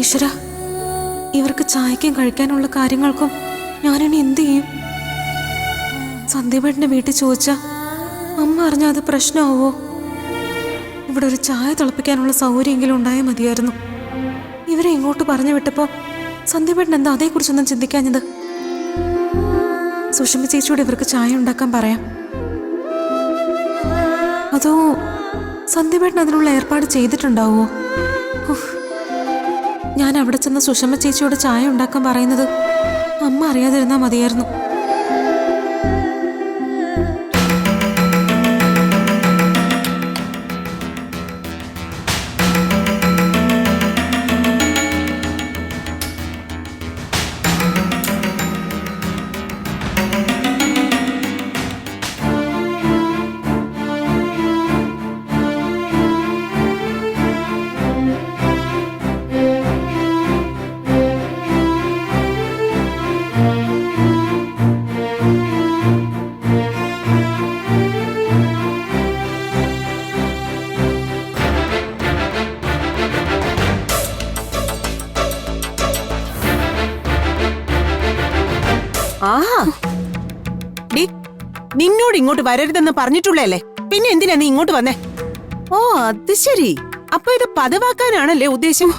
ഈശ്വര, ഇവർക്ക് ചായക്കും കഴിക്കാനുള്ള കാര്യങ്ങൾക്കും ഞാനിനി എന്ത് ചെയ്യും? സന്ദീപേട്ടന്റെ വീട്ടിൽ ചോദിച്ചാ അമ്മ അറിഞ്ഞാൽ അത് പ്രശ്നമാവോ? ഇവിടെ ഒരു ചായ തിളപ്പിക്കാനുള്ള സൗകര്യമെങ്കിലും ഉണ്ടായാൽ മതിയായിരുന്നു. ഇവരെ ഇങ്ങോട്ട് പറഞ്ഞു വിട്ടപ്പോ സന്ദീപേട്ടൻ എന്താ അതേക്കുറിച്ചൊന്നും ചിന്തിക്കാഞ്ഞത്? സുഷമ ചേച്ചിയോട് ഇവർക്ക് ചായ ഉണ്ടാക്കാൻ പറയാം. അതോ സന്ദീപേട്ടൻ അതിനുള്ള ഏർപ്പാട് ചെയ്തിട്ടുണ്ടാവോ? ഞാൻ അവിടെ ചെന്ന് സുഷമ ചേച്ചിയോട് ചായ ഉണ്ടാക്കാൻ പറയുന്നത് അമ്മ അറിയാതിരുന്നാ മതിയായിരുന്നു. ആഹാ, നിന്നോട് ഇങ്ങോട്ട് വരരുതെന്ന് പറഞ്ഞിട്ടുള്ളല്ലേ, പിന്നെ എന്തിനാ നീ ഇങ്ങോട്ട് വന്നേ? ഓ അത് ശരി, അപ്പൊ ഇത് പതിവാക്കാനാണല്ലേ ഉദ്ദേശം?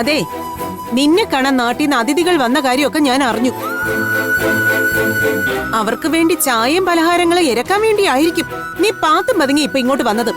അതെ, നിന്നെ കാണാൻ നാട്ടിൽ നിന്ന് അതിഥികൾ വന്ന കാര്യമൊക്കെ ഞാൻ അറിഞ്ഞു. അവർക്ക് വേണ്ടി ചായയും പലഹാരങ്ങളും ഇരക്കാൻ വേണ്ടിയായിരിക്കും നീ പാത്തും പതുങ്ങി ഇപ്പൊ ഇങ്ങോട്ട് വന്നത്.